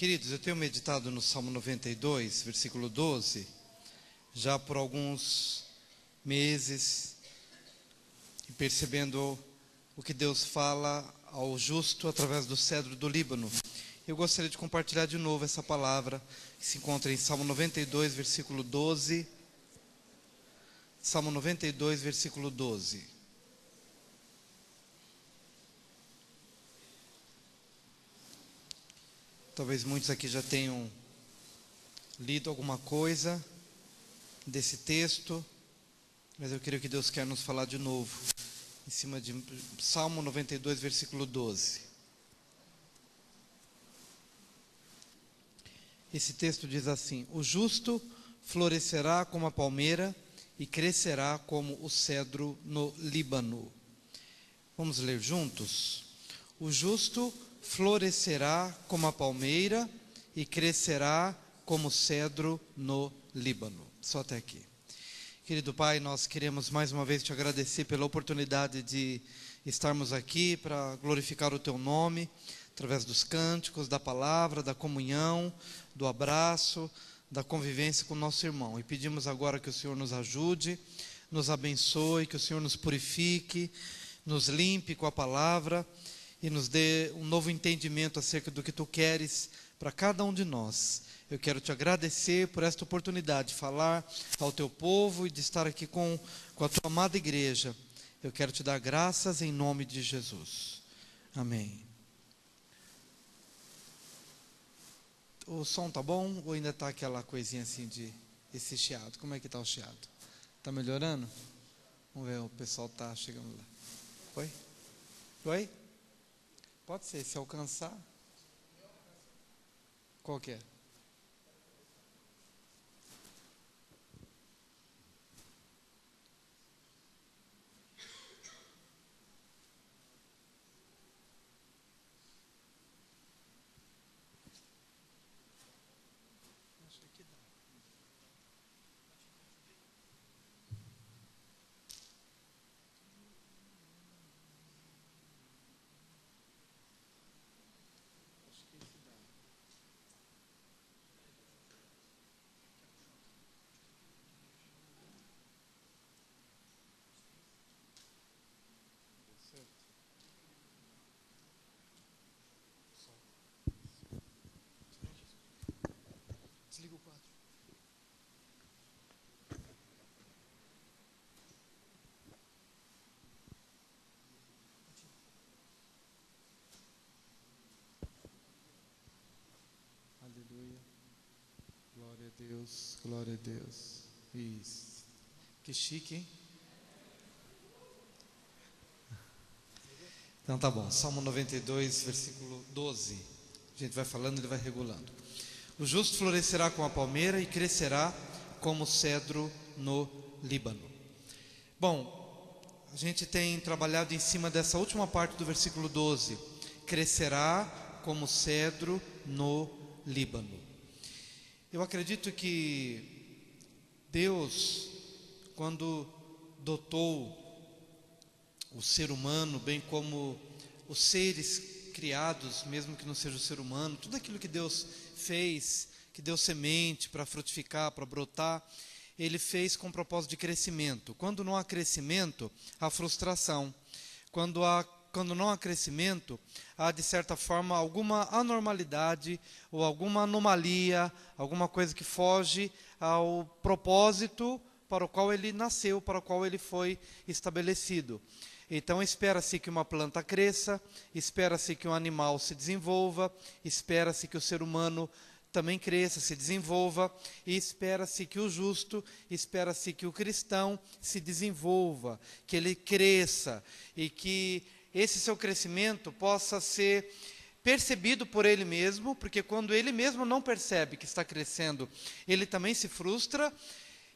Queridos, eu tenho meditado no Salmo 92, versículo 12, já por alguns meses, e percebendo o que Deus fala ao justo através do cedro do Líbano. Eu gostaria de compartilhar de novo essa palavra, que se encontra em Salmo 92, versículo 12. Salmo 92, versículo 12. Talvez muitos aqui já tenham lido alguma coisa desse texto, mas eu creio que Deus quer nos falar de novo, em cima de Salmo 92, versículo 12. Esse texto diz assim: o justo florescerá como a palmeira e crescerá como o cedro no Líbano. Vamos ler juntos? O justo florescerá como a palmeira e crescerá como o cedro no Líbano. Só até aqui. Querido Pai, nós queremos mais uma vez te agradecer pela oportunidade de estarmos aqui para glorificar o teu nome, através dos cânticos, da palavra, da comunhão, do abraço, da convivência com o nosso irmão. E pedimos agora que o Senhor nos ajude, nos abençoe, que o Senhor nos purifique, nos limpe com a palavra e nos dê um novo entendimento acerca do que tu queres para cada um de nós. Eu quero te agradecer por esta oportunidade de falar ao teu povo e de estar aqui com a tua amada igreja. Eu quero te dar graças em nome de Jesus. Amém. O som tá bom ou ainda está aquela coisinha assim de esse chiado? Como é que está o chiado? Está melhorando? Vamos ver, o pessoal está chegando lá. Oi? Oi? Pode ser, se alcançar. Qual que é? Desliga o quadro. Aleluia. Glória a Deus, glória a Deus. Isso. Que chique, hein? Então tá bom, Salmo 92, versículo 12. A gente vai falando, ele vai regulando. O justo florescerá como a palmeira e crescerá como o cedro no Líbano. Bom, a gente tem trabalhado em cima dessa última parte do versículo 12. Crescerá como o cedro no Líbano. Eu acredito que Deus, quando dotou o ser humano, bem como os seres criados, mesmo que não seja o ser humano, tudo aquilo que Deus fez, que deu semente para frutificar, para brotar, Ele fez com propósito de crescimento. Quando não há crescimento, há frustração. Quando não há crescimento, há de certa forma alguma anormalidade ou alguma anomalia, alguma coisa que foge ao propósito para o qual ele nasceu, para o qual ele foi estabelecido. Então espera-se que uma planta cresça, espera-se que um animal se desenvolva, espera-se que o ser humano também cresça, se desenvolva, e espera-se que o justo, espera-se que o cristão se desenvolva, que ele cresça, e que esse seu crescimento possa ser percebido por ele mesmo, porque quando ele mesmo não percebe que está crescendo, ele também se frustra,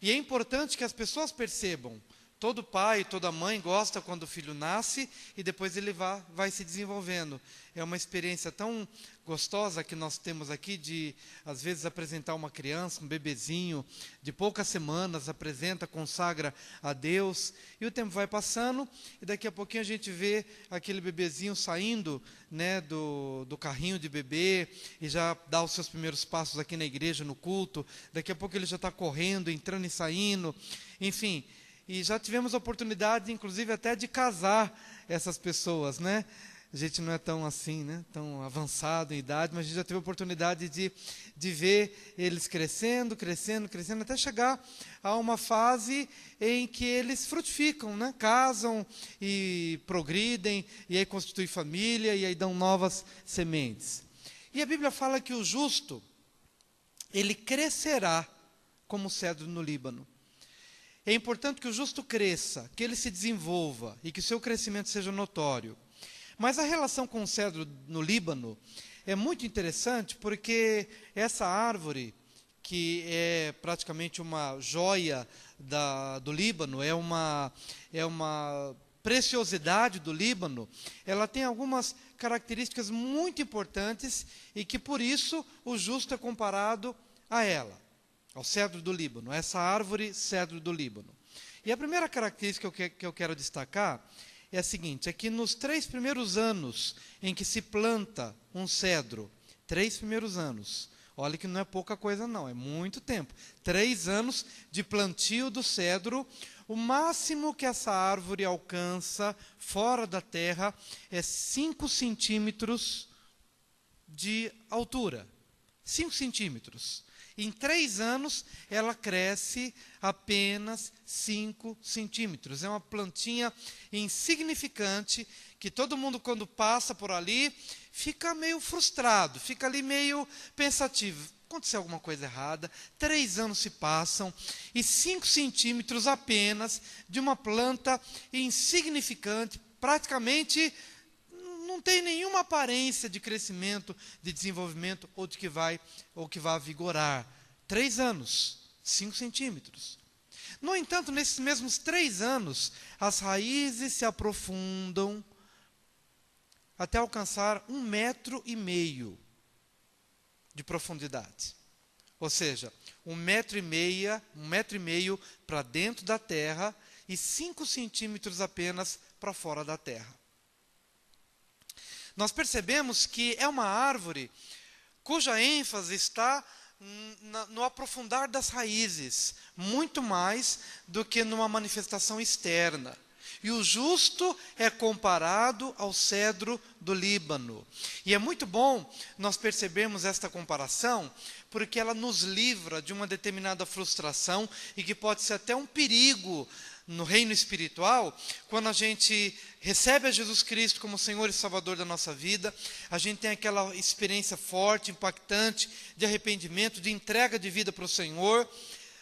e é importante que as pessoas percebam Todo pai, toda mãe gosta quando o filho nasce e depois ele vai se desenvolvendo. É uma experiência tão gostosa que nós temos aqui de, às vezes, apresentar uma criança, um bebezinho de poucas semanas, apresenta, consagra a Deus, e o tempo vai passando, e daqui a pouquinho a gente vê aquele bebezinho saindo, né, do carrinho de bebê, e já dá os seus primeiros passos aqui na igreja, no culto, daqui a pouco ele já está correndo, entrando e saindo, enfim, e já tivemos a oportunidade, inclusive, até de casar essas pessoas, né? A gente não é tão assim, né? Tão avançado em idade, mas a gente já teve a oportunidade de ver eles crescendo, até chegar a uma fase em que eles frutificam, né? Casam e progridem, e aí constituem família, e aí dão novas sementes. E a Bíblia fala que o justo, ele crescerá como o cedro no Líbano. É importante que o justo cresça, que ele se desenvolva, e que o seu crescimento seja notório. Mas a relação com o cedro no Líbano é muito interessante, porque essa árvore, que é praticamente uma joia do Líbano, é uma preciosidade do Líbano, ela tem algumas características muito importantes e que por isso o justo é comparado a ela, ao cedro do Líbano, essa árvore cedro do Líbano. E a primeira característica que eu quero destacar é a seguinte, é que nos 3 primeiros anos em que se planta um cedro, 3 primeiros anos, olha que não é pouca coisa não, é muito tempo, 3 anos de plantio do cedro, o máximo que essa árvore alcança fora da terra é 5 centímetros de altura, 5 centímetros. Em 3 anos, ela cresce apenas 5 centímetros. É uma plantinha insignificante, que todo mundo, quando passa por ali, fica meio frustrado, fica ali meio pensativo. Aconteceu alguma coisa errada, 3 anos se passam, e 5 centímetros apenas de uma planta insignificante, praticamente não tem nenhuma aparência de crescimento, de desenvolvimento, ou que vai vigorar. 3 anos, 5 centímetros. No entanto, nesses mesmos 3 anos, as raízes se aprofundam até alcançar 1,5 metro de profundidade. Ou seja, 1,5 metro para dentro da terra e 5 centímetros apenas para fora da terra. Nós percebemos que é uma árvore cuja ênfase está no aprofundar das raízes, muito mais do que numa manifestação externa. E o justo é comparado ao cedro do Líbano. E é muito bom nós percebermos esta comparação, porque ela nos livra de uma determinada frustração e que pode ser até um perigo no reino espiritual, quando a gente recebe a Jesus Cristo como Senhor e Salvador da nossa vida, a gente tem aquela experiência forte, impactante, de arrependimento, de entrega de vida para o Senhor,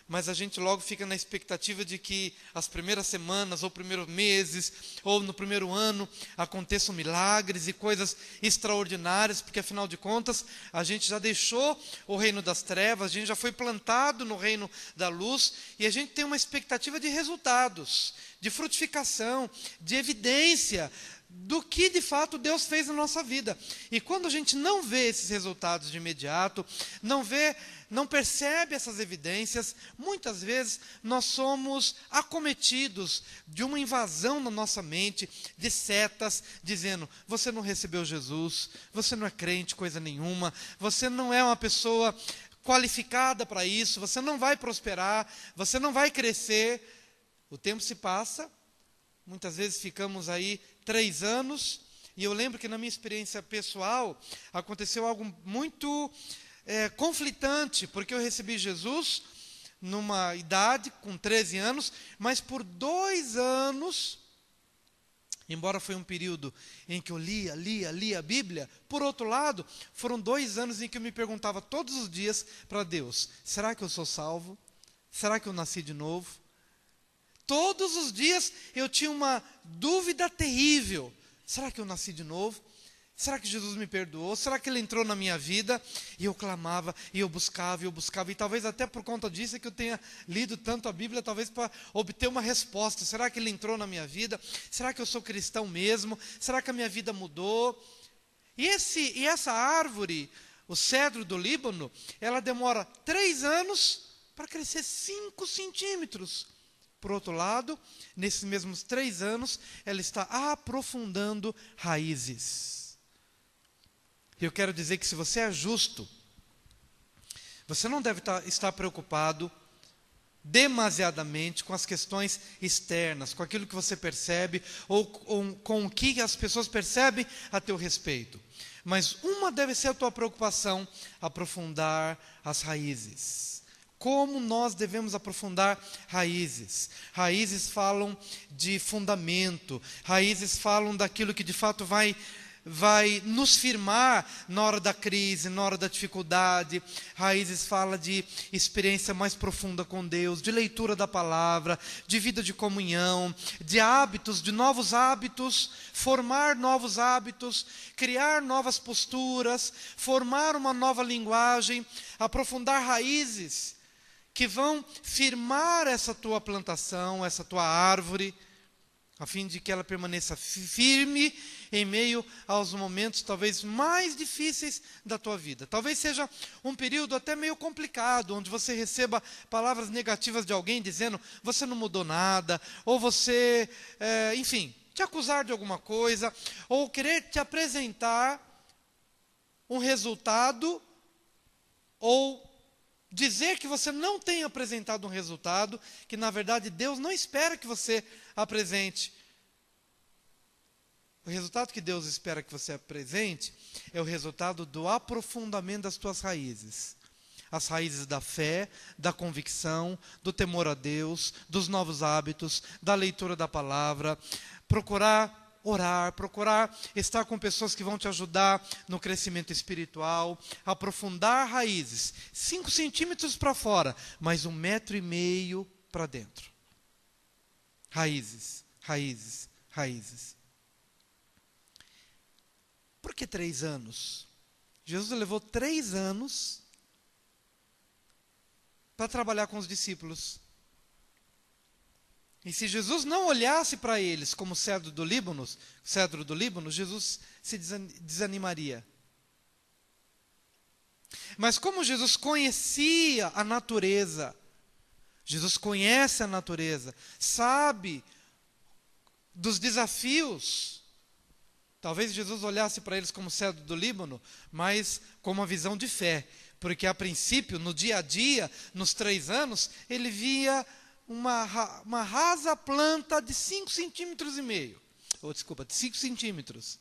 mas a gente logo fica na expectativa de que as primeiras semanas, ou primeiros meses, ou no primeiro ano, aconteçam milagres e coisas extraordinárias, porque afinal de contas, a gente já deixou o reino das trevas, a gente já foi plantado no reino da luz, e a gente tem uma expectativa de resultados, de frutificação, de evidência do que de fato Deus fez na nossa vida. E quando a gente não vê esses resultados de imediato, não percebe essas evidências, muitas vezes nós somos acometidos de uma invasão na nossa mente, de setas, dizendo, você não recebeu Jesus, você não é crente coisa nenhuma, você não é uma pessoa qualificada para isso, você não vai prosperar, você não vai crescer. O tempo se passa, muitas vezes ficamos aí 3 anos, e eu lembro que na minha experiência pessoal, aconteceu algo muito conflitante, porque eu recebi Jesus numa idade, com 13 anos, mas por 2 anos, embora foi um período em que eu lia a Bíblia, por outro lado, foram 2 anos em que eu me perguntava todos os dias para Deus, será que eu sou salvo? Será que eu nasci de novo? Todos os dias eu tinha uma dúvida terrível. Será que eu nasci de novo? Será que Jesus me perdoou? Será que Ele entrou na minha vida? E eu clamava, e eu buscava, e talvez até por conta disso é que eu tenha lido tanto a Bíblia, talvez para obter uma resposta. Será que Ele entrou na minha vida? Será que eu sou cristão mesmo? Será que a minha vida mudou? E essa árvore, o cedro do Líbano, ela demora 3 anos para crescer 5 centímetros. Por outro lado, nesses mesmos 3 anos, ela está aprofundando raízes. E eu quero dizer que se você é justo, você não deve estar preocupado demasiadamente com as questões externas, com aquilo que você percebe, ou com o que as pessoas percebem a teu respeito. Mas uma deve ser a tua preocupação: aprofundar as raízes. Como nós devemos aprofundar raízes? Raízes falam de fundamento, raízes falam daquilo que de fato vai nos firmar na hora da crise, na hora da dificuldade. Raízes fala de experiência mais profunda com Deus, de leitura da palavra, de vida de comunhão, de hábitos, de novos hábitos, formar novos hábitos, criar novas posturas, formar uma nova linguagem, aprofundar raízes que vão firmar essa tua plantação, essa tua árvore, a fim de que ela permaneça firme em meio aos momentos talvez mais difíceis da tua vida. Talvez seja um período até meio complicado, onde você receba palavras negativas de alguém dizendo: você não mudou nada, ou você, enfim, te acusar de alguma coisa, ou querer te apresentar um resultado, ou dizer que você não tem apresentado um resultado, que na verdade Deus não espera que você apresente. O resultado que Deus espera que você apresente é o resultado do aprofundamento das tuas raízes. As raízes da fé, da convicção, do temor a Deus, dos novos hábitos, da leitura da palavra. Procurar orar, procurar estar com pessoas que vão te ajudar no crescimento espiritual, aprofundar raízes, 5 centímetros para fora, mas 1,5 metro para dentro. Raízes, raízes, raízes. Por que 3 anos? Jesus levou 3 anos para trabalhar com os discípulos. E se Jesus não olhasse para eles como cedro do Líbano, Jesus se desanimaria. Mas como Jesus conhecia a natureza, Jesus conhece a natureza, sabe dos desafios. Talvez Jesus olhasse para eles como cedro do Líbano, mas com uma visão de fé. Porque a princípio, no dia a dia, nos 3 anos, ele via uma rasa planta de 5,5 centímetros. De 5 centímetros.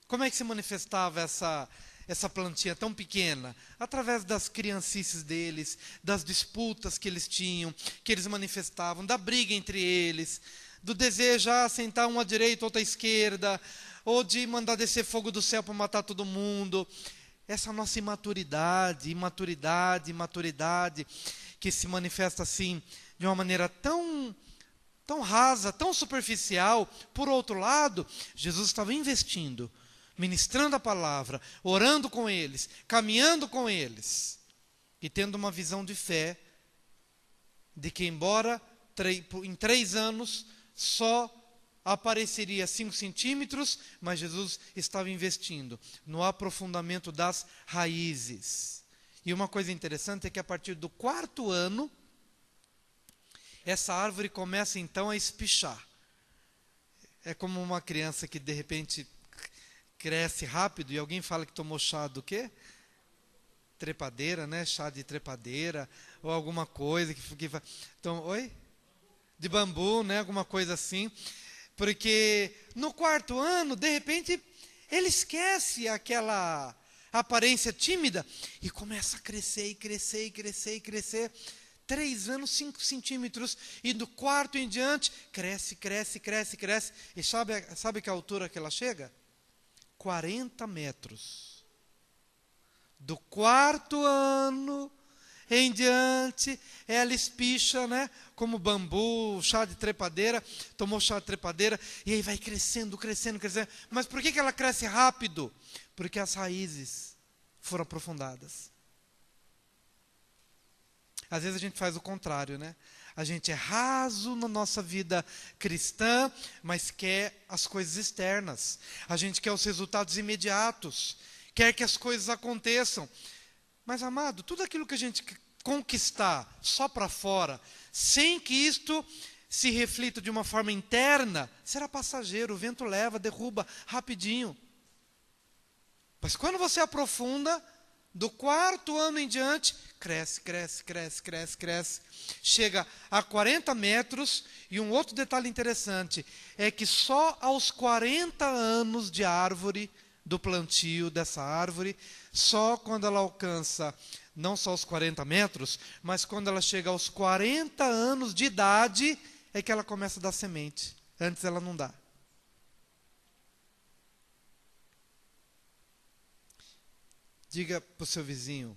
Como é que se manifestava essa plantinha tão pequena? Através das criancices deles, das disputas que eles tinham, que eles manifestavam, da briga entre eles, do desejo de sentar um à direita, outro à esquerda, ou de mandar descer fogo do céu para matar todo mundo. Essa nossa imaturidade, que se manifesta assim, de uma maneira tão rasa, tão superficial. Por outro lado, Jesus estava investindo, ministrando a palavra, orando com eles, caminhando com eles, e tendo uma visão de fé, de que embora em 3 anos só apareceria 5 centímetros, mas Jesus estava investindo no aprofundamento das raízes. E uma coisa interessante é que a partir do 4º ano, essa árvore começa então a espichar. É como uma criança que de repente cresce rápido e alguém fala que tomou chá do quê? Trepadeira, né? Chá de trepadeira, ou alguma coisa que então, oi? De bambu, né? Alguma coisa assim. Porque no 4º ano, de repente, ele esquece aquela aparência tímida e começa a crescer, e crescer, e crescer, e crescer. 3 anos, 5 centímetros, e do 4º em diante, cresce, cresce, cresce, cresce. E sabe que a altura que ela chega? 40 metros. Do 4º ano, em diante, ela espicha, né? Como bambu, chá de trepadeira, tomou chá de trepadeira, e aí vai crescendo, crescendo, crescendo. Mas por que ela cresce rápido? Porque as raízes foram aprofundadas. Às vezes a gente faz o contrário, né? A gente é raso na nossa vida cristã, mas quer as coisas externas. A gente quer os resultados imediatos, quer que as coisas aconteçam. Mas, amado, tudo aquilo que a gente conquistar só para fora, sem que isto se reflita de uma forma interna, será passageiro, o vento leva, derruba rapidinho. Mas quando você aprofunda, do 4º ano em diante, cresce, cresce, cresce, cresce, cresce. Chega a 40 metros, e um outro detalhe interessante, é que só aos 40 anos de árvore, do plantio dessa árvore, só quando ela alcança, não só os 40 metros, mas quando ela chega aos 40 anos de idade, é que ela começa a dar semente. Antes ela não dá. Diga para o seu vizinho,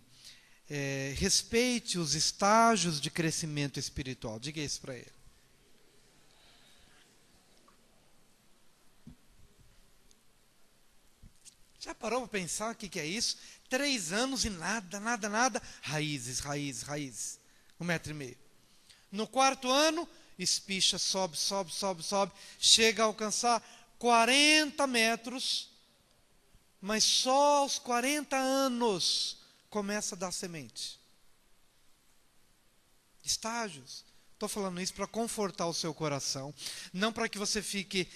respeite os estágios de crescimento espiritual. Diga isso para ele. Já parou para pensar o que é isso? 3 anos e nada, nada, nada. Raízes, raízes, raízes. 1,5 metro. No 4º ano, espicha, sobe, sobe, sobe, sobe. Chega a alcançar 40 metros. Mas só aos 40 anos começa a dar semente. Estágios. Estou falando isso para confortar o seu coração. Não para que você fique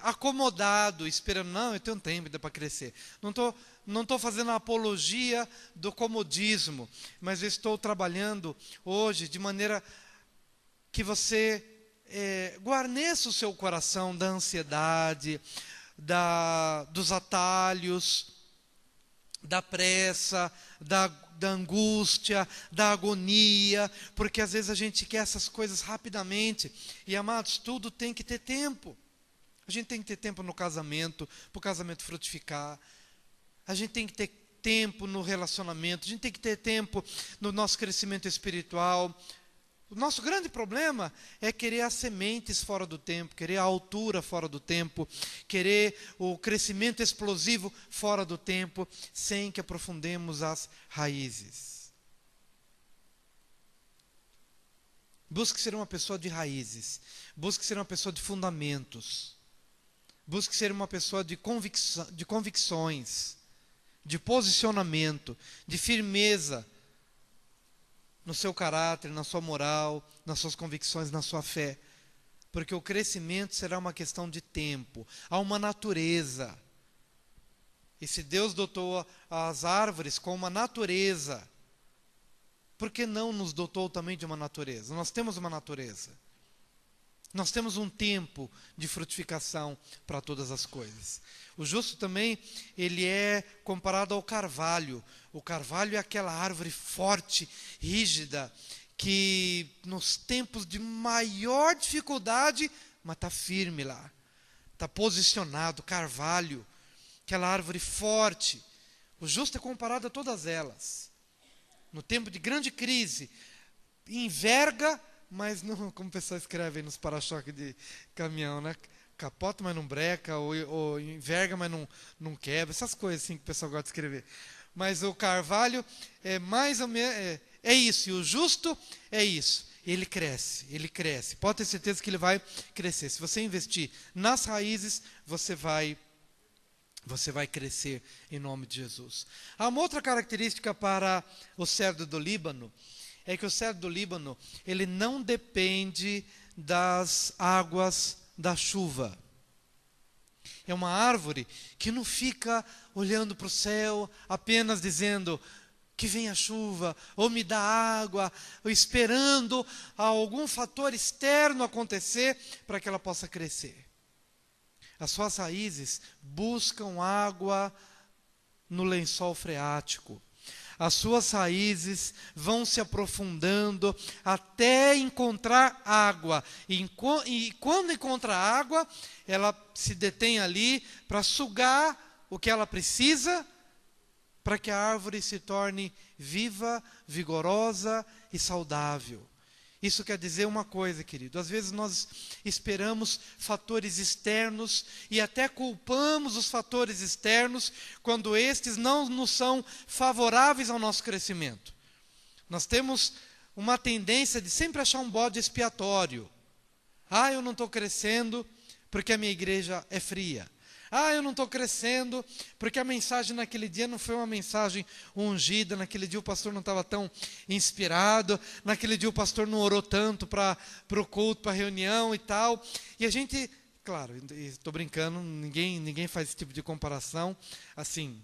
acomodado, esperando, não, eu tenho tempo ainda para crescer. Não estou fazendo a apologia do comodismo, mas eu estou trabalhando hoje de maneira que você guarneça o seu coração da ansiedade, dos atalhos, da pressa, da angústia, da agonia, porque às vezes a gente quer essas coisas rapidamente, e amados, tudo tem que ter tempo. A gente tem que ter tempo no casamento, para o casamento frutificar, a gente tem que ter tempo no relacionamento, a gente tem que ter tempo no nosso crescimento espiritual. O nosso grande problema é querer as sementes fora do tempo, querer a altura fora do tempo, querer o crescimento explosivo fora do tempo, sem que aprofundemos as raízes. Busque ser uma pessoa de raízes, busque ser uma pessoa de fundamentos, busque ser uma pessoa de convicções, de posicionamento, de firmeza, no seu caráter, na sua moral, nas suas convicções, na sua fé. Porque o crescimento será uma questão de tempo. Há uma natureza. E se Deus dotou as árvores com uma natureza, por que não nos dotou também de uma natureza? Nós temos uma natureza. Nós temos um tempo de frutificação para todas as coisas. O justo também, ele é comparado ao carvalho. O carvalho é aquela árvore forte, rígida, que nos tempos de maior dificuldade, mas está firme lá. Está posicionado, carvalho, aquela árvore forte. O justo é comparado a todas elas. No tempo de grande crise, enverga, mas não, como o pessoal escreve aí nos para-choques de caminhão, né? Capota, mas não breca, ou enverga, mas não quebra, essas coisas assim que o pessoal gosta de escrever. Mas o carvalho é mais ou menos, é isso, e o justo é isso. Ele cresce, pode ter certeza que ele vai crescer. Se você investir nas raízes, você vai crescer em nome de Jesus. Há uma outra característica para o cedro do Líbano, é que o cedro do Líbano, ele não depende das águas da chuva. É uma árvore que não fica olhando para o céu, apenas dizendo que venha a chuva, ou me dá água, ou esperando algum fator externo acontecer para que ela possa crescer. As suas raízes buscam água no lençol freático. As suas raízes vão se aprofundando até encontrar água. E quando encontra água, ela se detém ali para sugar o que ela precisa para que a árvore se torne viva, vigorosa e saudável. Isso quer dizer uma coisa, querido. Às vezes nós esperamos fatores externos e até culpamos os fatores externos quando estes não nos são favoráveis ao nosso crescimento. Nós temos uma tendência de sempre achar um bode expiatório. Eu não estou crescendo porque a minha igreja é fria. Eu não estou crescendo porque a mensagem naquele dia não foi uma mensagem ungida, naquele dia o pastor não estava tão inspirado, naquele dia o pastor não orou tanto para o culto, para a reunião e tal. E a gente, claro, estou brincando, ninguém faz esse tipo de comparação. Assim,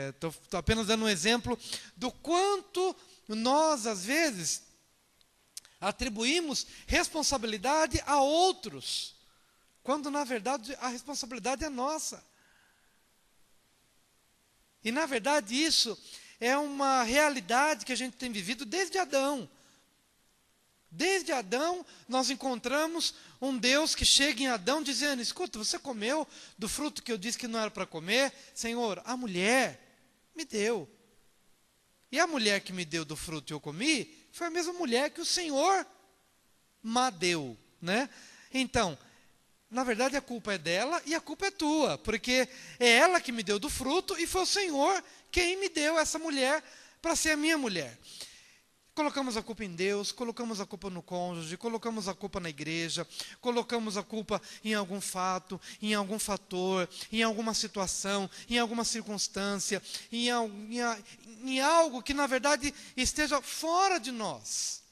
estou apenas dando um exemplo do quanto nós, às vezes, atribuímos responsabilidade a outros, quando, na verdade, a responsabilidade é nossa. E, na verdade, isso é uma realidade que a gente tem vivido desde Adão. Desde Adão, nós encontramos um Deus que chega em Adão dizendo: escuta, você comeu do fruto que eu disse que não era para comer? Senhor, a mulher me deu. E a mulher que me deu do fruto e eu comi, foi a mesma mulher que o Senhor me deu, né? Então, na verdade, a culpa é dela e a culpa é tua, porque é ela que me deu do fruto e foi o Senhor quem me deu essa mulher para ser a minha mulher. Colocamos a culpa em Deus, colocamos a culpa no cônjuge, colocamos a culpa na igreja, colocamos a culpa em algum fato, em algum fator, em alguma situação, em alguma circunstância, em algo que, na verdade, esteja fora de nós.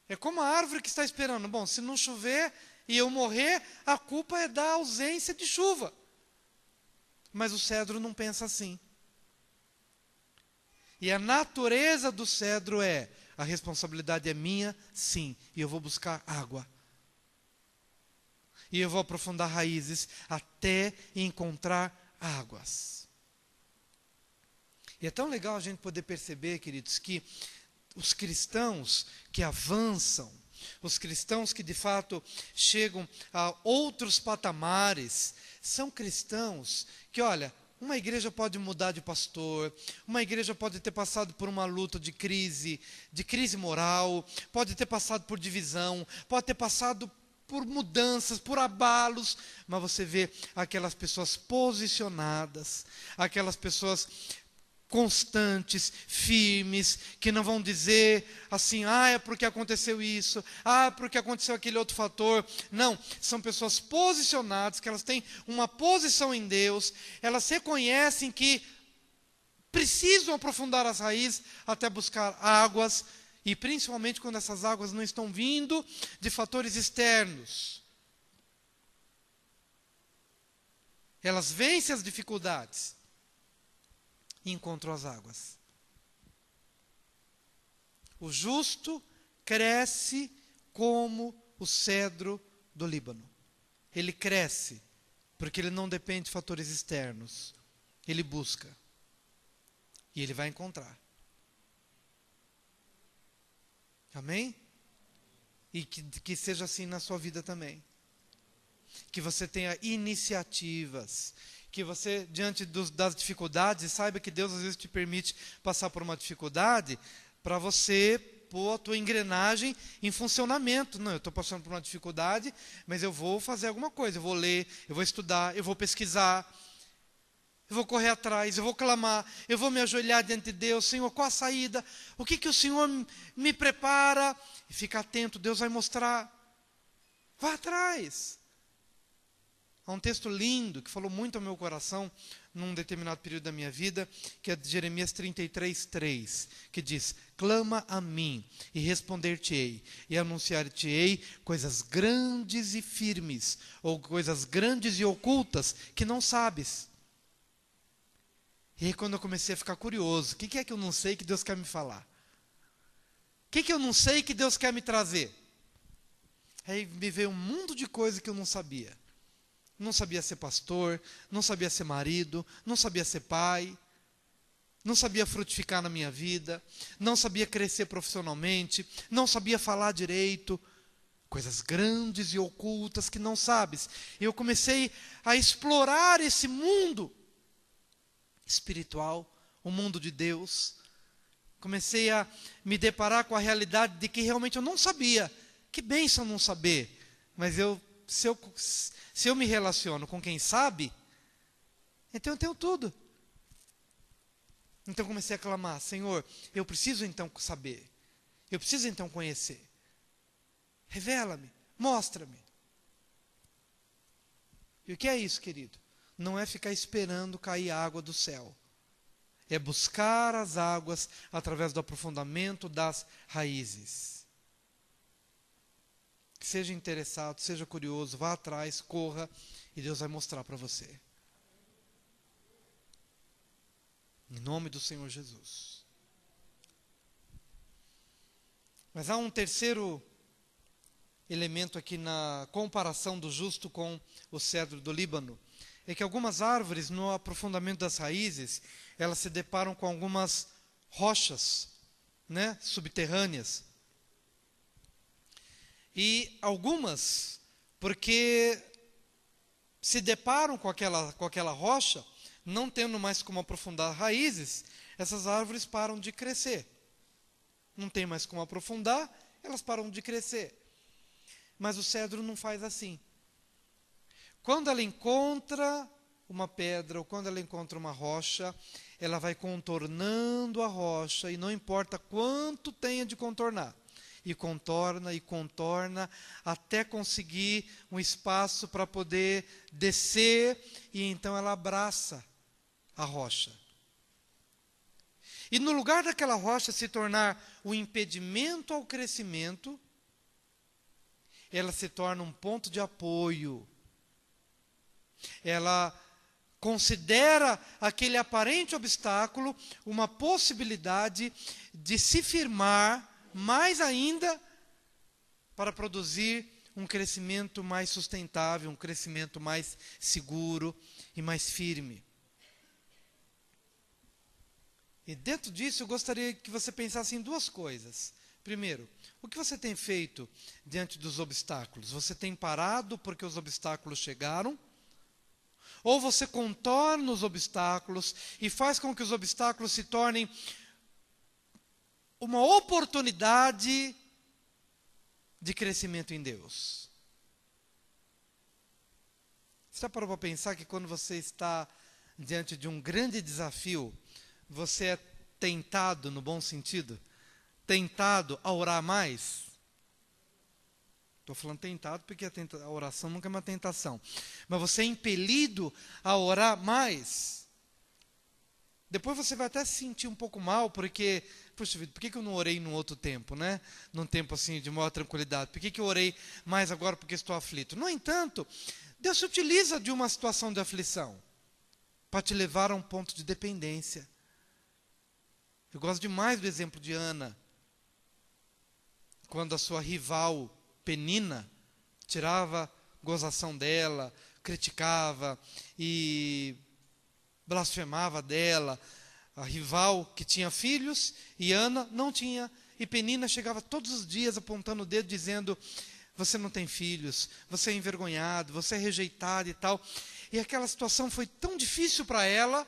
É como a árvore que está esperando. Bom, se não chover e eu morrer, a culpa é da ausência de chuva. Mas o cedro não pensa assim. E a natureza do cedro é: a responsabilidade é minha, sim, e eu vou buscar água. E eu vou aprofundar raízes até encontrar águas. E é tão legal a gente poder perceber, queridos, que os cristãos que avançam, os cristãos que de fato chegam a outros patamares, são cristãos que, olha, uma igreja pode mudar de pastor, uma igreja pode ter passado por uma luta de crise moral, pode ter passado por divisão, pode ter passado por mudanças, por abalos, mas você vê aquelas pessoas posicionadas, aquelas pessoas constantes, firmes, que não vão dizer assim: é porque aconteceu isso, porque aconteceu aquele outro fator. Não, são pessoas posicionadas, que elas têm uma posição em Deus, elas reconhecem que precisam aprofundar as raízes até buscar águas, e principalmente quando essas águas não estão vindo de fatores externos. Elas vencem as dificuldades e encontram as águas. O justo cresce como o cedro do Líbano. Ele cresce porque ele não depende de fatores externos. Ele busca. E ele vai encontrar. Amém? E que seja assim na sua vida também. Que você tenha iniciativas. Que você, diante das dificuldades, saiba que Deus às vezes te permite passar por uma dificuldade para você pôr a tua engrenagem em funcionamento. Não, eu estou passando por uma dificuldade, mas eu vou fazer alguma coisa. Eu vou ler, eu vou estudar, eu vou pesquisar, eu vou correr atrás, eu vou clamar, eu vou me ajoelhar diante de Deus. Senhor, qual a saída? O que o Senhor me prepara? E fica atento, Deus vai mostrar. Vá atrás. Há um texto lindo que falou muito ao meu coração num determinado período da minha vida, que é de Jeremias 33:3, que diz: clama a mim e responder-te-ei, e anunciar-te-ei coisas grandes e firmes, ou coisas grandes e ocultas que não sabes. E aí quando eu comecei a ficar curioso, o que é que eu não sei que Deus quer me falar? O que eu não sei que Deus quer me trazer? Aí me veio um mundo de coisas que eu não sabia. Não sabia ser pastor, não sabia ser marido, não sabia ser pai, não sabia frutificar na minha vida, não sabia crescer profissionalmente, não sabia falar direito, coisas grandes e ocultas que não sabes. E eu comecei a explorar esse mundo. espiritual, o mundo de Deus. Comecei a me deparar com a realidade de que realmente eu não sabia. Que bênção não saber. Mas se eu me relaciono com quem sabe, então eu tenho tudo. Então comecei a clamar: Senhor, eu preciso então saber. Eu preciso então conhecer. Revela-me, mostra-me. E o que é isso, querido? Não é ficar esperando cair água do céu. É buscar as águas através do aprofundamento das raízes. Seja interessado, seja curioso, vá atrás, corra, e Deus vai mostrar para você. Em nome do Senhor Jesus. Mas há um terceiro elemento aqui na comparação do justo com o cedro do Líbano. É que algumas árvores, no aprofundamento das raízes, elas se deparam com algumas rochas, né, subterrâneas. E algumas, porque se deparam com aquela rocha, não tendo mais como aprofundar raízes, essas árvores param de crescer. Não tem mais como aprofundar, elas param de crescer. Mas o cedro não faz assim. Quando ela encontra uma pedra, ou quando ela encontra uma rocha, ela vai contornando a rocha, e não importa quanto tenha de contornar. E contorna, até conseguir um espaço para poder descer, e então ela abraça a rocha. E no lugar daquela rocha se tornar um impedimento ao crescimento, ela se torna um ponto de apoio. Ela considera aquele aparente obstáculo uma possibilidade de se firmar mais ainda para produzir um crescimento mais sustentável, um crescimento mais seguro e mais firme. E dentro disso eu gostaria que você pensasse em duas coisas. Primeiro, o que você tem feito diante dos obstáculos? Você tem parado porque os obstáculos chegaram? Ou você contorna os obstáculos e faz com que os obstáculos se tornem uma oportunidade de crescimento em Deus? Você já parou para pensar que quando você está diante de um grande desafio, você é tentado, no bom sentido, tentado a orar mais? Estou falando tentado porque a oração nunca é uma tentação. Mas você é impelido a orar mais. Depois você vai até se sentir um pouco mal, porque, puxa vida, por que eu não orei num outro tempo, né? Num tempo assim de maior tranquilidade. Por que eu orei mais agora porque estou aflito? No entanto, Deus se utiliza de uma situação de aflição para te levar a um ponto de dependência. Eu gosto demais do exemplo de Ana, quando a sua rival Penina tirava gozação dela, criticava e blasfemava dela. A rival que tinha filhos e Ana não tinha. E Penina chegava todos os dias apontando o dedo dizendo: você não tem filhos, você é envergonhado, você é rejeitado e tal. E aquela situação foi tão difícil para ela,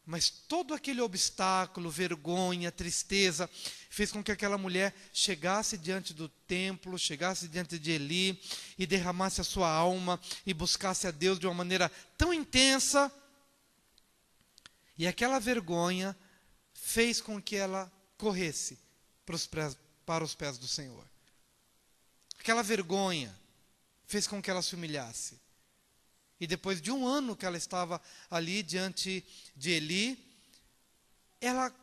mas todo aquele obstáculo, vergonha, tristeza, fez com que aquela mulher chegasse diante do templo, chegasse diante de Eli e derramasse a sua alma e buscasse a Deus de uma maneira tão intensa. E aquela vergonha fez com que ela corresse para os pés do Senhor. Aquela vergonha fez com que ela se humilhasse. E depois de 1 ano que ela estava ali diante de Eli, ela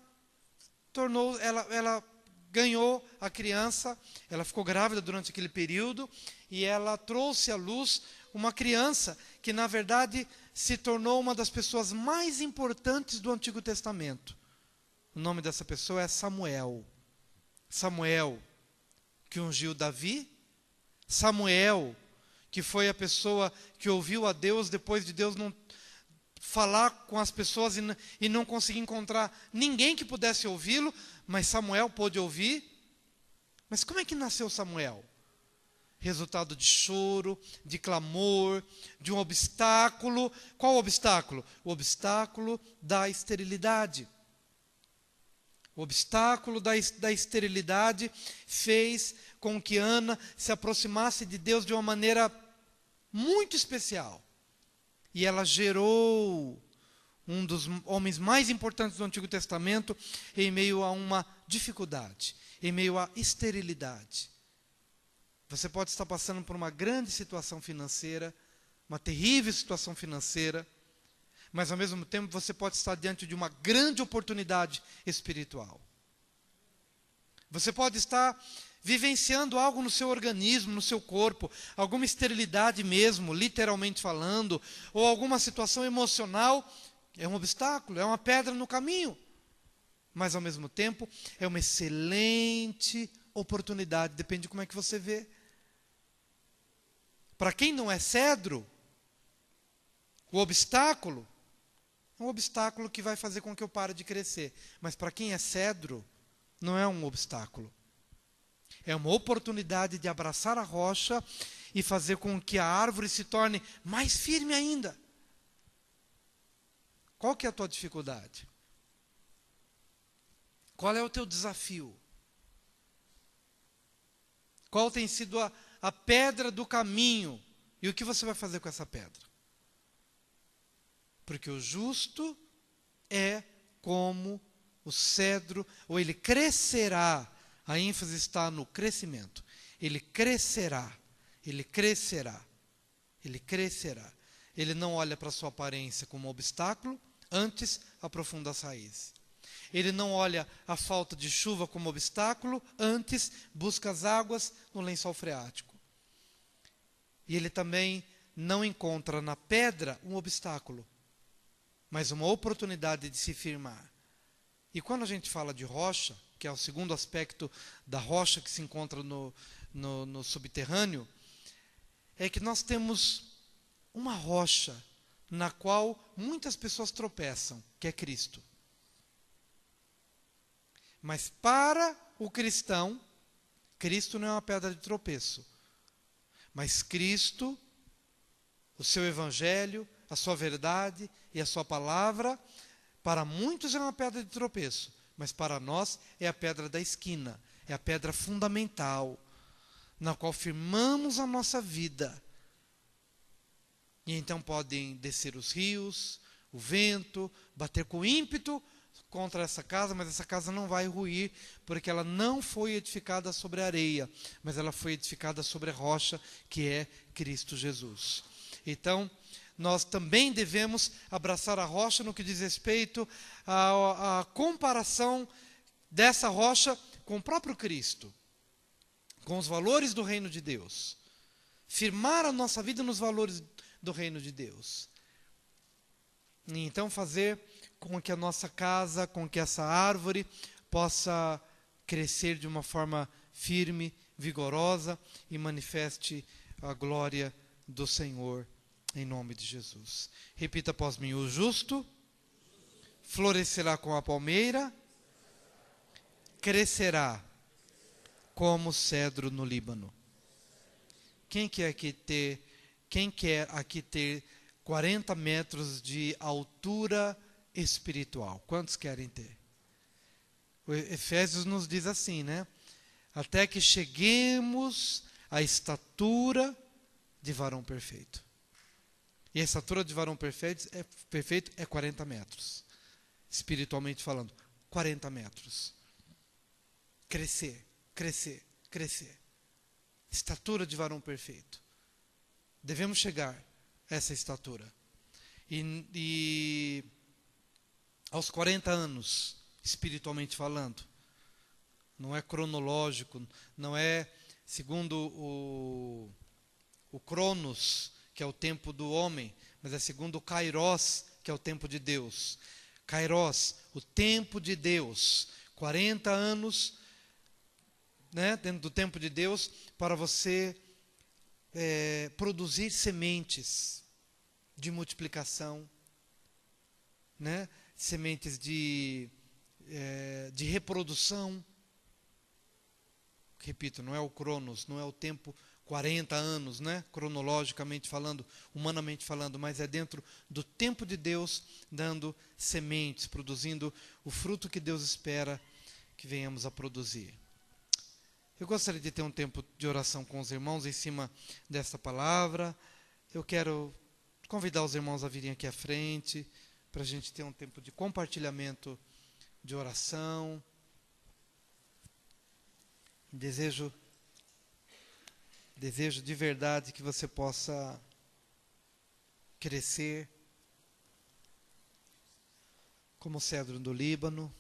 ganhou a criança, ela ficou grávida durante aquele período, e ela trouxe à luz uma criança que, na verdade, se tornou uma das pessoas mais importantes do Antigo Testamento. O nome dessa pessoa é Samuel. Samuel, que ungiu Davi. Samuel, que foi a pessoa que ouviu a Deus depois de Deus não falar com as pessoas e não conseguir encontrar ninguém que pudesse ouvi-lo, mas Samuel pôde ouvir. Mas como é que nasceu Samuel? resultado de choro, de clamor, de um obstáculo. Qual o obstáculo? O obstáculo da esterilidade. O obstáculo da esterilidade fez com que Ana se aproximasse de Deus de uma maneira muito especial. E ela gerou um dos homens mais importantes do Antigo Testamento em meio a uma dificuldade, em meio à esterilidade. Você pode estar passando por uma grande situação financeira, uma terrível situação financeira, mas ao mesmo tempo você pode estar diante de uma grande oportunidade espiritual. Você pode estar vivenciando algo no seu organismo, no seu corpo, alguma esterilidade mesmo, literalmente falando, ou alguma situação emocional. É um obstáculo, é uma pedra no caminho, mas ao mesmo tempo é uma excelente oportunidade, depende de como é que você vê. Para quem não é cedro, o obstáculo é um obstáculo que vai fazer com que eu pare de crescer. Mas para quem é cedro, não é um obstáculo. É uma oportunidade de abraçar a rocha e fazer com que a árvore se torne mais firme ainda. Qual que é a tua dificuldade? Qual é o teu desafio? Qual tem sido a pedra do caminho? E o que você vai fazer com essa pedra? Porque o justo é como o cedro, ou ele crescerá. A ênfase está no crescimento. Ele crescerá, ele crescerá, ele crescerá. Ele não olha para a sua aparência como um obstáculo, antes aprofunda as raízes. Ele não olha a falta de chuva como obstáculo, antes busca as águas no lençol freático. E ele também não encontra na pedra um obstáculo, mas uma oportunidade de se firmar. E quando a gente fala de rocha, que é o segundo aspecto da rocha que se encontra no subterrâneo, é que nós temos uma rocha na qual muitas pessoas tropeçam, que é Cristo. Mas para o cristão, Cristo não é uma pedra de tropeço. Mas Cristo, o seu evangelho, a sua verdade e a sua palavra, para muitos é uma pedra de tropeço, mas para nós é a pedra da esquina, é a pedra fundamental, na qual firmamos a nossa vida. E então podem descer os rios, o vento, bater com ímpeto contra essa casa, mas essa casa não vai ruir, porque ela não foi edificada sobre areia, mas ela foi edificada sobre a rocha, que é Cristo Jesus. Então, nós também devemos abraçar a rocha no que diz respeito à comparação dessa rocha com o próprio Cristo, com os valores do reino de Deus. Firmar a nossa vida nos valores do reino de Deus. E então fazer com que a nossa casa, com que essa árvore possa crescer de uma forma firme, vigorosa e manifeste a glória do Senhor, em nome de Jesus. Repita após mim: o justo florescerá como a palmeira, crescerá como o cedro no Líbano. Quem quer aqui ter 40 metros de altura espiritual? Quantos querem ter? O Efésios nos diz assim, né? Até que cheguemos à estatura de varão perfeito. E a estatura de varão perfeito é 40 metros. Espiritualmente falando, 40 metros. Crescer, crescer, crescer. Estatura de varão perfeito. Devemos chegar a essa estatura. E aos 40 anos, espiritualmente falando, não é cronológico, não é segundo o Cronos, que é o tempo do homem, mas é segundo o Kairos, que é o tempo de Deus. Kairos, o tempo de Deus. 40 anos, né, dentro do tempo de Deus, para você produzir sementes de multiplicação, né, sementes de reprodução. Repito, não é o Cronos, não é o tempo 40 anos, né? Cronologicamente falando, humanamente falando, mas é dentro do tempo de Deus, dando sementes, produzindo o fruto que Deus espera que venhamos a produzir. Eu gostaria de ter um tempo de oração com os irmãos em cima desta palavra. Eu quero convidar os irmãos a virem aqui à frente, para a gente ter um tempo de compartilhamento de oração. Desejo de verdade que você possa crescer como o cedro do Líbano.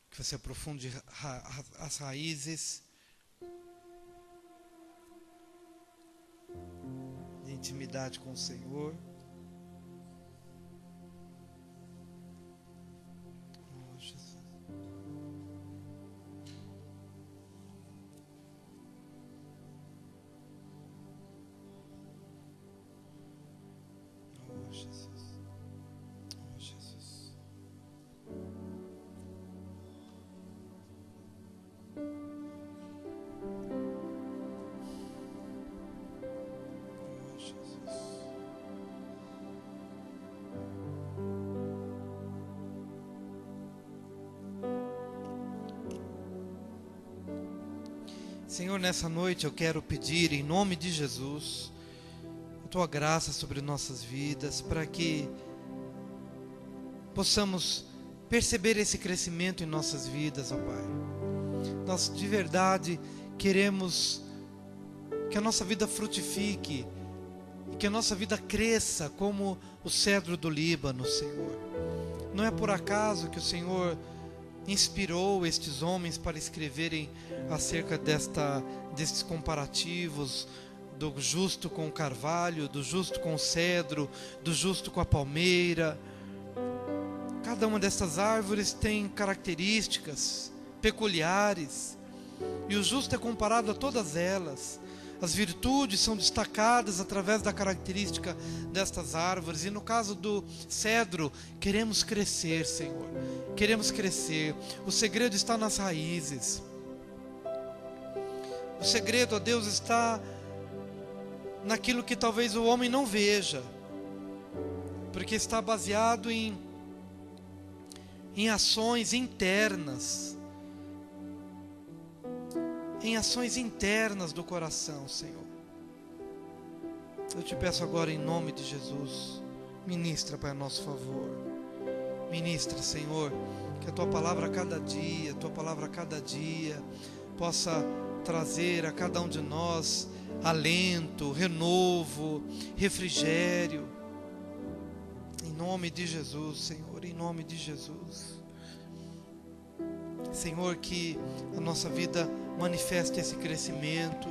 Que você aprofunde as raízes de intimidade com o Senhor. Oh, Jesus. Oh, Jesus. Oh, Jesus. Senhor, nessa noite eu quero pedir em nome de Jesus a Tua graça sobre nossas vidas, para que possamos perceber esse crescimento em nossas vidas, ó Pai. Nós de verdade queremos que a nossa vida frutifique e que a nossa vida cresça como o cedro do Líbano, Senhor. Não é por acaso que o Senhor inspirou estes homens para escreverem acerca destes comparativos do justo com o carvalho, do justo com o cedro, do justo com a palmeira. Cada uma dessas árvores tem características peculiares, e o justo é comparado a todas elas. As virtudes são destacadas através da característica destas árvores. E no caso do cedro, queremos crescer, Senhor. Queremos crescer. O segredo está nas raízes. O segredo, ó Deus, está naquilo que talvez o homem não veja, porque está baseado em ações internas. Em ações internas do coração, Senhor. Eu te peço agora em nome de Jesus, ministra, Pai, a nosso favor. Ministra, Senhor, que a Tua palavra a cada dia, possa trazer a cada um de nós alento, renovo, refrigério. Em nome de Jesus, Senhor, em nome de Jesus. Senhor, que a nossa vida manifeste esse crescimento,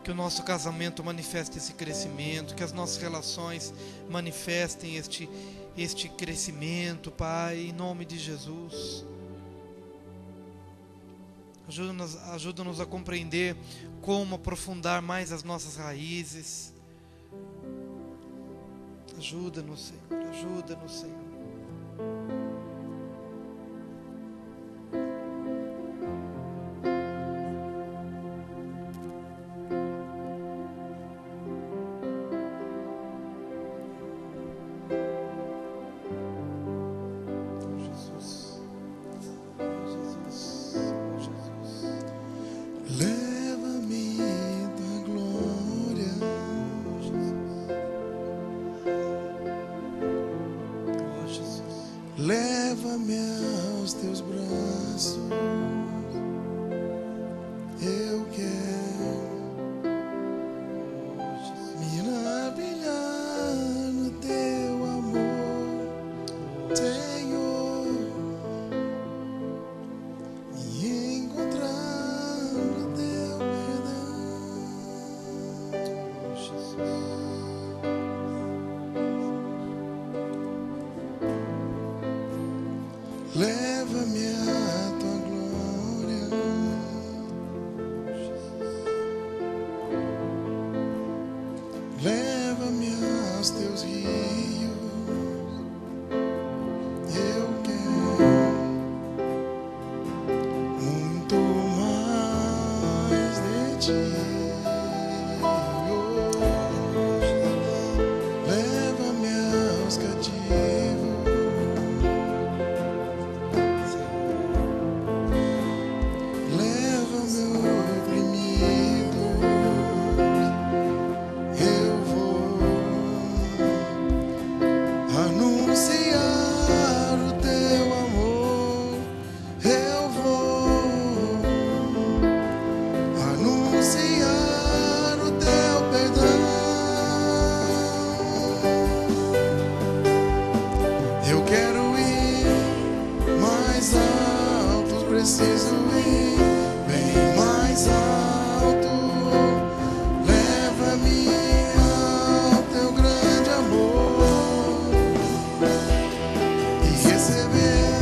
que o nosso casamento manifeste esse crescimento, que as nossas relações manifestem este crescimento, Pai, em nome de Jesus. Ajuda-nos a compreender como aprofundar mais as nossas raízes. Ajuda-nos, Senhor, ajuda-nos, Senhor. Leva-me aos cativos, leva-me oprimido. Eu vou anunciar o teu amor. Eu vou anunciar o teu perdão. Eu quero ir mais alto, preciso ir bem mais alto. Leva-me ao teu grande amor e receber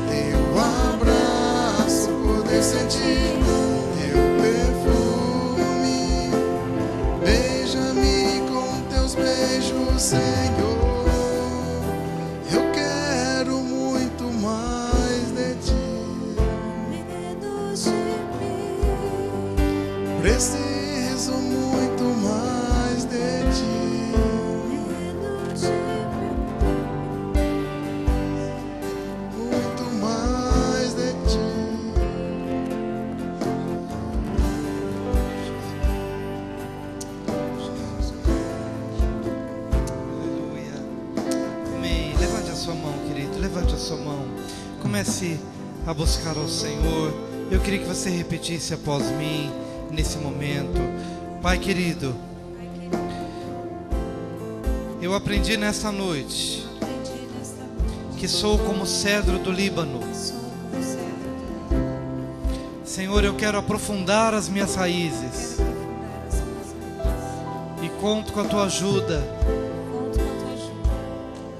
teu abraço, poder sentir teu perfume. Beija-me com teus beijos, Senhor. Eu quero muito mais de ti. Menos de mim, Preciso muito mais de ti. menos de mim, Muito mais de ti. Aleluia. Amém. Levante a sua mão, querido. Levante a sua mão. Comece a buscar ao Senhor. Eu queria que você repetisse após mim nesse momento. Pai querido, Pai querido, eu aprendi nesta noite aprendi nesta noite que sou como o cedro do Líbano. que sou como cedro. Senhor, eu quero aprofundar as minhas raízes Quero aprofundar as minhas raízes. e conto com a tua ajuda, Conto com a tua ajuda,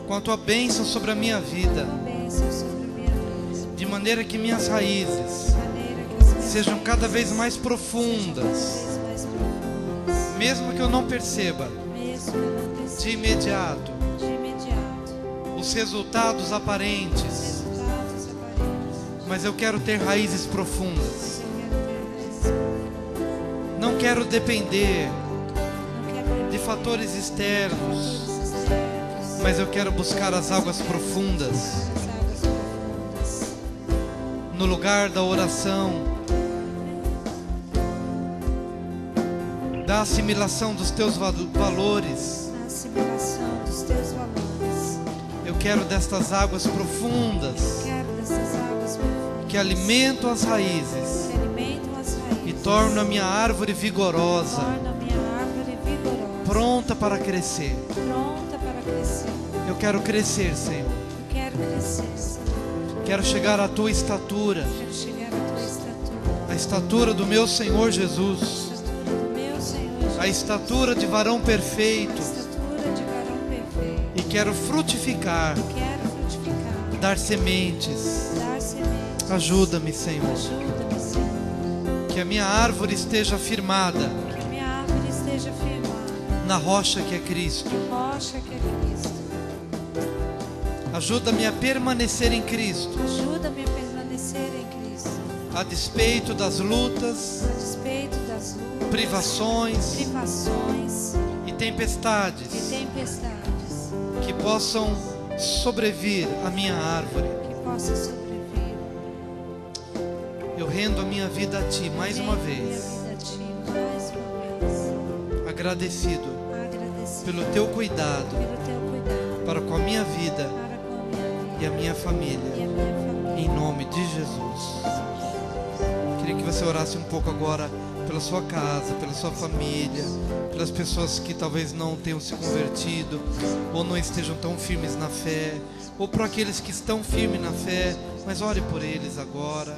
com a tua bênção sobre a minha vida, com a bênção sobre a minha vida, de maneira que minhas raízes de maneira que as minhas sejam cada vez raízes mais sejam profundas, cada vez mais profundas, mesmo que eu não perceba mesmo que eu não perceba de imediato de imediato os resultados aparentes, resultados aparentes, mas eu quero ter raízes profundas. mas eu quero ter raízes. Não quero depender Não quero de fatores externos, fatores externos, mas eu quero buscar as águas profundas as águas profundas, no lugar da oração, da assimilação dos teus valores. na assimilação dos teus valores. Eu quero destas águas profundas Quero dessas águas profundas que alimentam as raízes que alimentam as raízes e tornam a minha árvore vigorosa, tornam a minha árvore vigorosa, pronta para crescer. pronta para crescer. Eu quero crescer, Senhor. Eu quero crescer, Senhor. Quero chegar à tua estatura, Quero chegar à tua estatura, a estatura do meu Senhor a Jesus, estatura do meu Senhor Jesus, a estatura de varão a perfeito, estatura de varão perfeito. e quero frutificar, Quero frutificar, dar sementes. dar sementes. Ajuda-me, Senhor, Ajuda-me, Senhor, que a minha árvore esteja firmada que a minha árvore esteja firmada na rocha que é Cristo. na rocha que é Cristo. Ajuda-me a permanecer em Cristo, Ajuda-me a permanecer em Cristo, a despeito das lutas, a despeito das lutas, privações privações e e tempestades tempestades que possam sobrevir à minha árvore. que possa sobreviver. Eu rendo a minha vida a Ti mais uma Rendo minha vez, vida a Ti mais uma vez, agradecido agradecido pelo Teu cuidado pelo Teu cuidado para com a minha vida para com a minha vida e a minha e família, a minha família. em nome de Jesus. Queria que você orasse um pouco agora pela sua casa, pela sua família, pelas pessoas que talvez não tenham se convertido ou não estejam tão firmes na fé, ou por aqueles que estão firmes na fé, mas ore por eles agora.